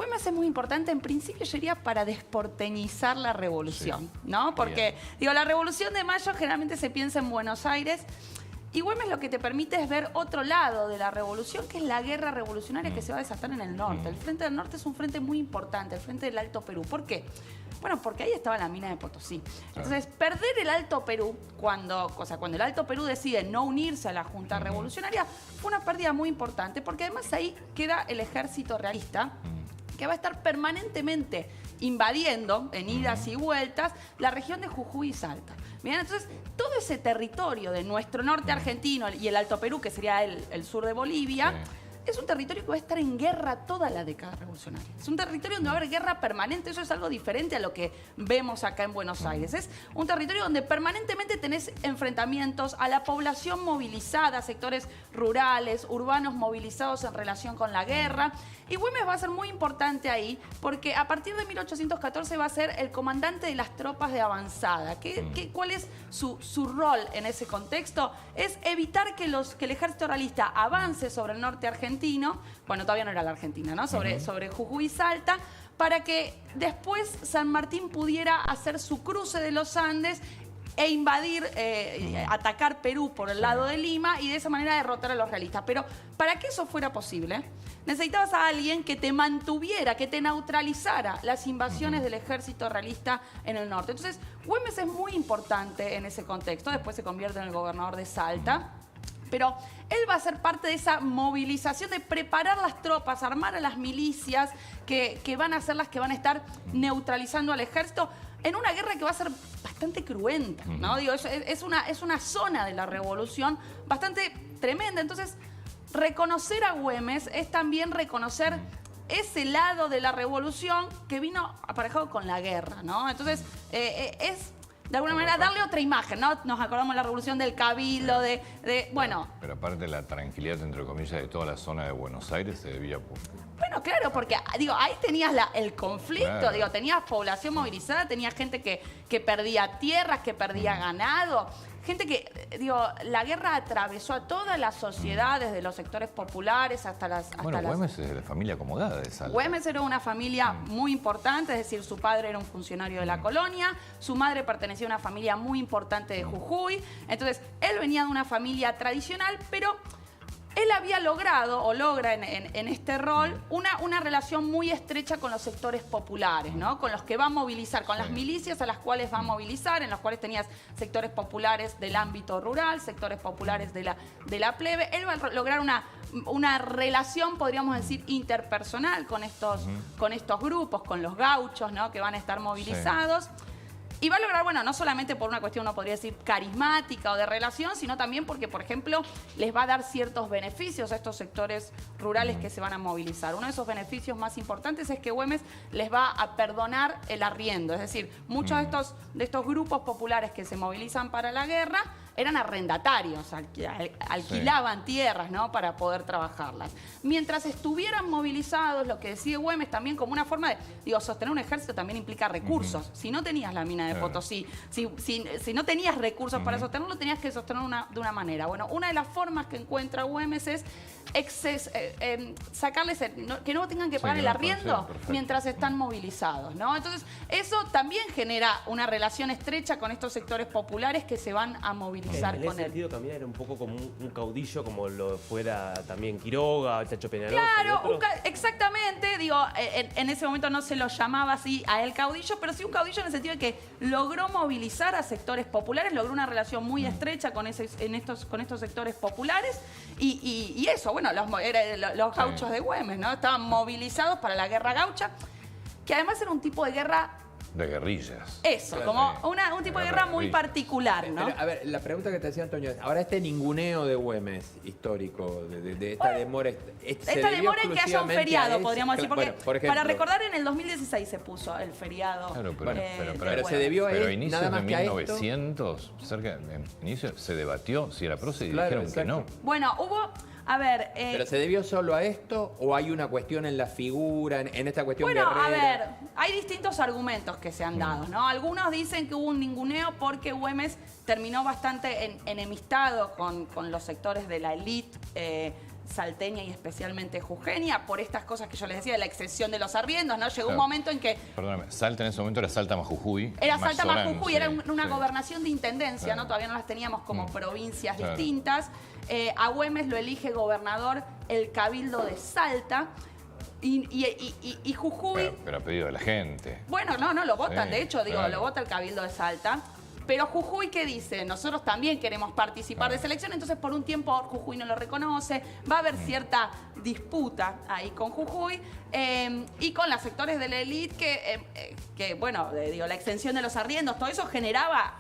Güemes es muy importante, en principio yo diría para desporteñizar la revolución, ¿no? Porque, digo, la Revolución de Mayo generalmente se piensa en Buenos Aires y Güemes lo que te permite es ver otro lado de la revolución, que es la guerra revolucionaria que se va a desatar en el norte. El Frente del Norte es un frente muy importante, el Frente del Alto Perú. ¿Por qué? Bueno, porque ahí estaba la mina de Potosí. Entonces, perder el Alto Perú, cuando el Alto Perú decide no unirse a la Junta Revolucionaria, fue una pérdida muy importante, porque además ahí queda el ejército realista, que va a estar permanentemente invadiendo, en idas y vueltas, la región de Jujuy y Salta. Bien, entonces, todo ese territorio de nuestro norte argentino y el Alto Perú, que sería el sur de Bolivia, es un territorio que va a estar en guerra toda la década revolucionaria. Es un territorio donde va a haber guerra permanente. Eso es algo diferente a lo que vemos acá en Buenos Aires. Es un territorio donde permanentemente tenés enfrentamientos a la población movilizada, sectores rurales, urbanos movilizados en relación con la guerra. Y Güemes va a ser muy importante ahí porque a partir de 1814 va a ser el comandante de las tropas de avanzada. ¿Cuál es su rol en ese contexto? Es evitar que el ejército realista avance sobre el norte argentino, bueno, todavía no era la Argentina, ¿no? Sobre Jujuy y Salta, para que después San Martín pudiera hacer su cruce de los Andes e invadir, atacar Perú por el lado de Lima y de esa manera derrotar a los realistas. Pero para que eso fuera posible, necesitabas a alguien que te mantuviera, que te neutralizara las invasiones del ejército realista en el norte. Entonces, Güemes es muy importante en ese contexto. Después se convierte en el gobernador de Salta. Pero él va a ser parte de esa movilización de preparar las tropas, armar a las milicias que van a ser las que van a estar neutralizando al ejército en una guerra que va a ser bastante cruenta, ¿no? Digo, es una zona de la revolución bastante tremenda. Entonces, reconocer a Güemes es también reconocer ese lado de la revolución que vino aparejado con la guerra, ¿no? Entonces, es de alguna manera darle otra imagen, ¿no? Nos acordamos de la revolución del Cabildo, bueno. Pero aparte la tranquilidad, entre comillas, de toda la zona de Buenos Aires se debía... Bueno, claro, porque digo, ahí tenías el conflicto, Claro. digo, tenías población movilizada, tenías gente que perdía tierras, que perdía ganado, gente que, digo, la guerra atravesó a toda la sociedad, desde los sectores populares hasta las... Bueno, Güemes es de la familia acomodada de Salta. Güemes era una familia muy importante, es decir, su padre era un funcionario de la colonia, su madre pertenecía a una familia muy importante de Jujuy, entonces él venía de una familia tradicional, pero él había logrado, o logra en este rol, una relación muy estrecha con los sectores populares, ¿no? Con los que va a movilizar, con las milicias a las cuales va a movilizar, en los cuales tenías sectores populares del ámbito rural, sectores populares de la plebe. Él va a lograr una relación, podríamos decir, interpersonal con estos grupos, con los gauchos, ¿no? Que van a estar movilizados. Y va a lograr, bueno, no solamente por una cuestión, uno podría decir, carismática o de relación, sino también porque, por ejemplo, les va a dar ciertos beneficios a estos sectores rurales que se van a movilizar. Uno de esos beneficios más importantes es que Güemes les va a perdonar el arriendo. Es decir, muchos de estos grupos populares que se movilizan para la guerra eran arrendatarios, alquilaban tierras, ¿no? Para poder trabajarlas. Mientras estuvieran movilizados, lo que decide Güemes también como una forma de, digo, sostener un ejército también implica recursos. Si no tenías la mina de Potosí, si no tenías recursos para sostenerlo, tenías que sostenerlo de una manera. Bueno, una de las formas que encuentra Güemes es sacarles, que no tengan que pagar el arriendo mientras están movilizados, ¿no? Entonces, eso también genera una relación estrecha con estos sectores populares que se van a movilizar con él. En ese sentido también era un poco como un caudillo, como lo fuera también Quiroga, Chacho Peñalosa. Claro, exactamente. Digo, en ese momento no se lo llamaba así a él caudillo, pero sí un caudillo en el sentido de que logró movilizar a sectores populares, logró una relación muy estrecha con estos sectores populares y eso, bueno, los gauchos de Güemes, ¿no? Estaban movilizados para la guerra gaucha, que además era un tipo de guerra... De guerrillas. Eso, como un tipo de guerra muy particular, ¿no? Pero, a ver, la pregunta que te hacía Antonio es, ahora este ninguneo de Güemes histórico, de esta demora... Esta demora en que haya un feriado, podríamos decir, porque por ejemplo, para recordar, en el 2016 se puso el feriado. Claro, pero se debió a Pero a él, inicios nada de más que a esto. 1900, inicio, se debatió si era prócer y Claro, dijeron que no. Bueno, hubo... A ver... ¿Pero se debió solo a esto o hay una cuestión en la figura, en esta cuestión Bueno, guerrera? a ver, hay distintos argumentos que se han dado, ¿no? Algunos dicen que hubo un ninguneo porque Güemes terminó bastante enemistado con los sectores de la élite salteña y especialmente jujeña, por estas cosas que yo les decía, de la exención de los arriendos, ¿no? Llegó un Claro. momento en que Perdóname, Salta en ese momento era Salta más Jujuy. era más Salta más Során, Jujuy, sí, era una sí. gobernación de intendencia, Claro. ¿no? Todavía no las teníamos como provincias Claro. distintas. A Güemes lo elige gobernador el Cabildo de Salta y Jujuy... Pero a pedido de la gente. Bueno, no lo votan, Sí, de hecho, digo, claro. lo vota el Cabildo de Salta. Pero Jujuy, ¿qué dice? Nosotros también queremos participar de esa elección, entonces por un tiempo Jujuy no lo reconoce, va a haber cierta disputa ahí con Jujuy y con los sectores de la élite que bueno, digo, la extensión de los arriendos, todo eso generaba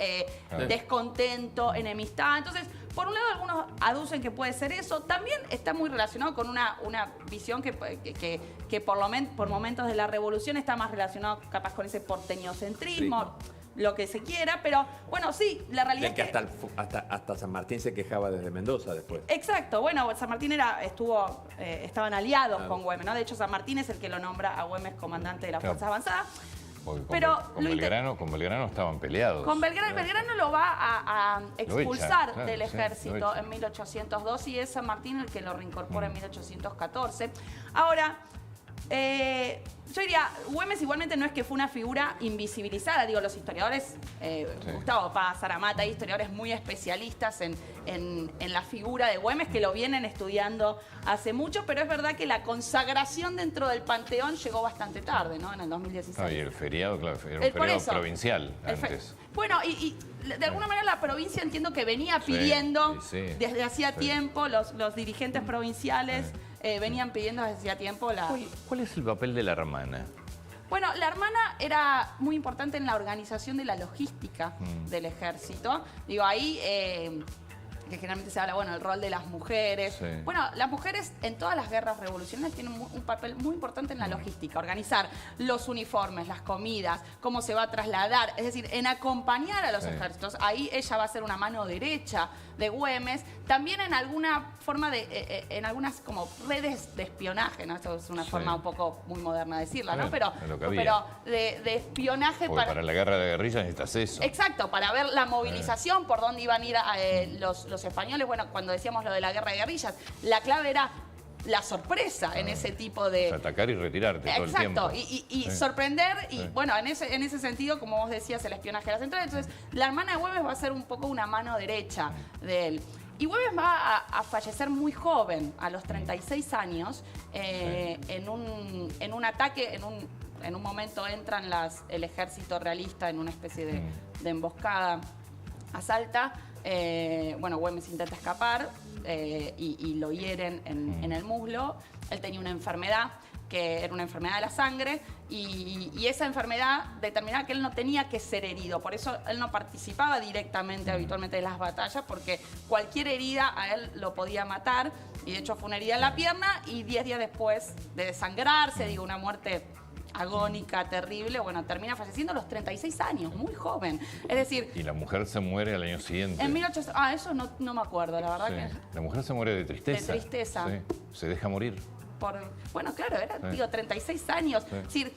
descontento, enemistad. Entonces, por un lado, algunos aducen que puede ser eso. También está muy relacionado con una visión que por momentos de la revolución está más relacionado capaz con ese porteñocentrismo, lo que se quiera, pero bueno, sí, la realidad De es que hasta San Martín se quejaba desde Mendoza después. Exacto, bueno, San Martín estaban aliados con Güemes, ¿no? De hecho, San Martín es el que lo nombra a Güemes comandante de las Claro. Fuerzas Avanzadas. Porque Pero con Belgrano estaban peleados. Con Belgrano lo va a expulsar claro, del sí, ejército lo echa. en 1802 y es San Martín el que lo reincorpora en 1814. Ahora, yo diría, Güemes igualmente no es que fue una figura invisibilizada. Digo, los historiadores, Gustavo Paz, Saramata, hay historiadores muy especialistas en la figura de Güemes que lo vienen estudiando hace mucho, pero es verdad que la consagración dentro del panteón llegó bastante tarde, ¿no? En el 2016. Ah, y el feriado, claro, era un Por feriado eso. provincial El fe- antes. Bueno, y de alguna manera la provincia entiendo que venía pidiendo sí, sí. desde hacía Sí. tiempo, los dirigentes provinciales venían pidiendo desde hacía tiempo la... ¿Cuál es el papel de la hermana? Bueno, la hermana era muy importante en la organización de la logística del ejército. Digo, ahí... que generalmente se habla, bueno, el rol de las mujeres. Sí. Bueno, las mujeres en todas las guerras revolucionarias tienen un papel muy importante en la logística, organizar los uniformes, las comidas, cómo se va a trasladar, es decir, en acompañar a los ejércitos. Ahí ella va a ser una mano derecha de Güemes, también en alguna forma en algunas como redes de espionaje, ¿no? Esto es una forma un poco muy moderna de decirla, ¿no? Pero, es lo que había. de espionaje Porque para la guerra de guerrillas necesitas eso. Exacto, para ver la movilización, por dónde iban a ir los españoles. Bueno, cuando decíamos lo de la guerra de guerrillas, la clave era la sorpresa en ese tipo de... Atacar y retirarte todo el Exacto, tiempo. y sorprender, y bueno, en ese sentido, como vos decías, el espionaje a la central. Entonces, la hermana de Güemes va a ser un poco una mano derecha de él. Y Güemes va a fallecer muy joven, a los 36 años, en un ataque, en un momento entran el ejército realista en una especie de emboscada a Salta. Bueno, Güemes intenta escapar y lo hieren en el muslo. Él tenía una enfermedad que era una enfermedad de la sangre y esa enfermedad determinaba que él no tenía que ser herido. Por eso él no participaba directamente, habitualmente, de las batallas, porque cualquier herida a él lo podía matar. Y de hecho fue una herida en la pierna y 10 días después de desangrarse, digo, una muerte agónica, terrible, bueno, termina falleciendo a los 36 años, muy joven. Es decir, Y la mujer se muere al año siguiente. en 1800... Ah, eso no me acuerdo, la verdad Sí. que... La mujer se muere de tristeza. De tristeza. Sí. Se deja morir. Bueno, claro, era, Sí. digo, 36 años. Sí. Es decir,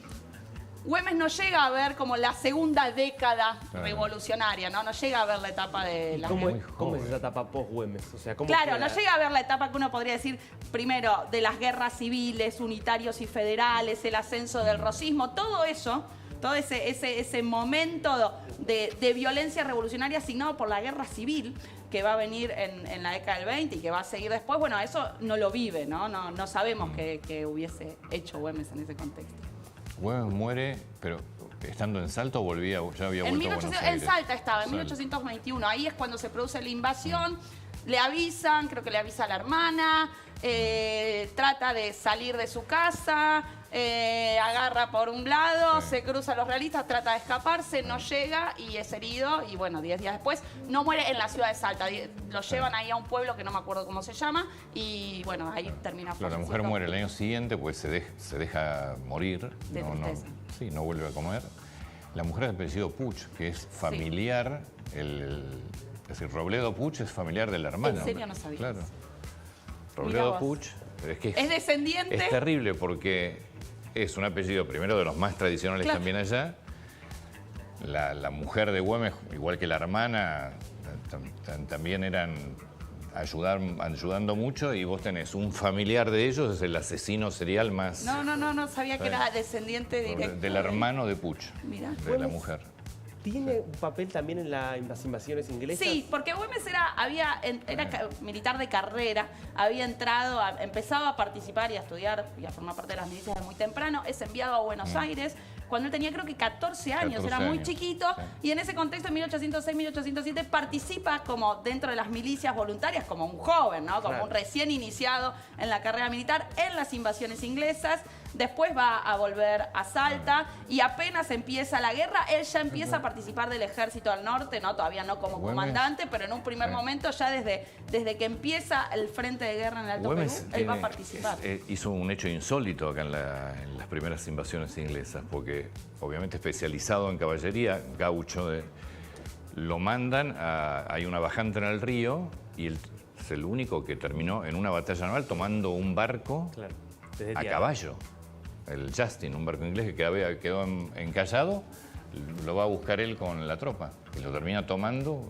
Güemes no llega a ver como la segunda década revolucionaria, ¿no? No llega a ver la etapa de la... ¿Cómo, Muy cómo es joven. esa etapa post-Güemes? O sea, ¿cómo Claro, queda? no llega a ver la etapa que uno podría decir, primero, de las guerras civiles, unitarios y federales, el ascenso del rosismo, todo eso, todo ese momento de violencia revolucionaria asignado por la guerra civil que va a venir en la década del 20 y que va a seguir después, bueno, eso no lo vive, ¿no? No sabemos qué hubiese hecho Güemes en ese contexto. Güemes muere, pero estando en Salta o ya había En, vuelto a Buenos 1800 en Aires. Salta estaba, en Salta. 1821. Ahí es cuando se produce la invasión. Le avisan, creo que le avisa a la hermana. Trata de salir de su casa. Agarra por un lado, Sí. se cruza a los realistas, trata de escaparse, no llega y es herido. Y bueno, 10 días después no muere en la ciudad de Salta. Lo llevan ahí a un pueblo que no me acuerdo cómo se llama. Y bueno, ahí termina Claro, la mujer falleciendo. muere el año siguiente, pues se deja morir. De tristeza. Sí, no vuelve a comer. La mujer es apellido Puch, que es familiar. Es decir, Robledo Puch es familiar de la hermana. ¿En serio no sabía Claro. eso? Robledo Mirá vos. Puch. Pero es que Es descendiente. es terrible porque es un apellido, primero, de los más tradicionales Claro. también allá. La mujer de Güemes, igual que la hermana, también eran ayudando mucho, y vos tenés un familiar de ellos, es el asesino serial más... No sabía que era descendiente directo. Del hermano de Puch, Mira. de la mujer. ¿Tiene un papel también en las invasiones inglesas? Sí, porque Güemes era militar de carrera, había entrado, empezaba a participar y a estudiar y a formar parte de las milicias desde muy temprano, es enviado a Buenos Aires cuando él tenía creo que 14 años, era muy chiquito, y en ese contexto en 1806-1807 participa como dentro de las milicias voluntarias, como un joven, ¿no? Como un recién iniciado en la carrera militar en las invasiones inglesas. Después va a volver a Salta y apenas empieza la guerra, él ya empieza a participar del Ejército del Norte, ¿no? Todavía no como comandante, pero en un primer momento, ya desde que empieza el frente de guerra en el Alto Perú, él va a participar. Hizo un hecho insólito acá en las primeras invasiones inglesas, porque obviamente especializado en caballería, gaucho, lo mandan, hay una bajante en el río, y él es el único que terminó en una batalla naval tomando un barco a caballo. El Justin, un barco inglés que quedó encallado, lo va a buscar él con la tropa y lo termina tomando,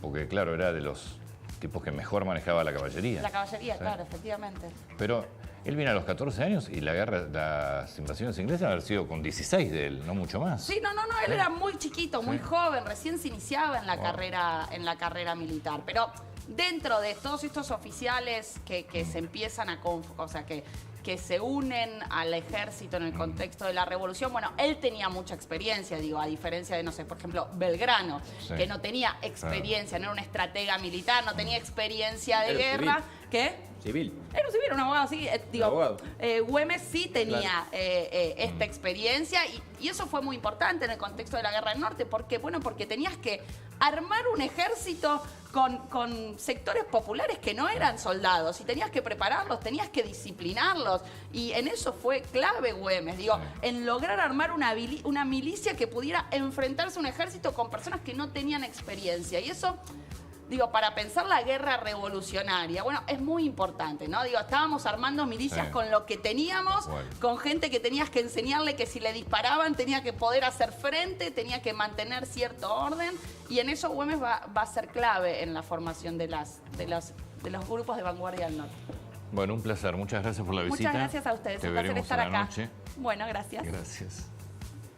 porque claro, era de los tipos que mejor manejaba la caballería. La caballería, ¿sí? Claro, efectivamente. Pero él viene a los 14 años y las invasiones inglesas han sido con 16 de él, no mucho más. Sí, no, él era muy chiquito, muy joven, recién se iniciaba en la carrera militar, pero dentro de todos estos oficiales que se empiezan que se unen al ejército en el contexto de la revolución, bueno, él tenía mucha experiencia, digo, a diferencia de, no sé, por ejemplo, Belgrano, que no tenía experiencia, no era un estratega militar, no tenía experiencia de guerra. Civil. ¿Qué? Civil. Era un civil, un abogado, sí. Abogado. Güemes sí tenía esta experiencia y eso fue muy importante en el contexto de la Guerra del Norte. ¿Por qué? Bueno, porque tenías que armar un ejército con sectores populares que no eran soldados y tenías que prepararlos, tenías que disciplinarlos, y en eso fue clave Güemes, en lograr armar una milicia que pudiera enfrentarse a un ejército con personas que no tenían experiencia, y eso... para pensar la guerra revolucionaria, bueno, es muy importante, ¿no? Estábamos armando milicias con lo que teníamos, con gente que tenías que enseñarle que si le disparaban tenía que poder hacer frente, tenía que mantener cierto orden, y en eso Güemes va a ser clave en la formación de los grupos de vanguardia del norte. Bueno, un placer. Muchas gracias por la visita. Muchas gracias a ustedes. Te Un placer veremos estar a la acá. noche. Bueno, gracias. Gracias.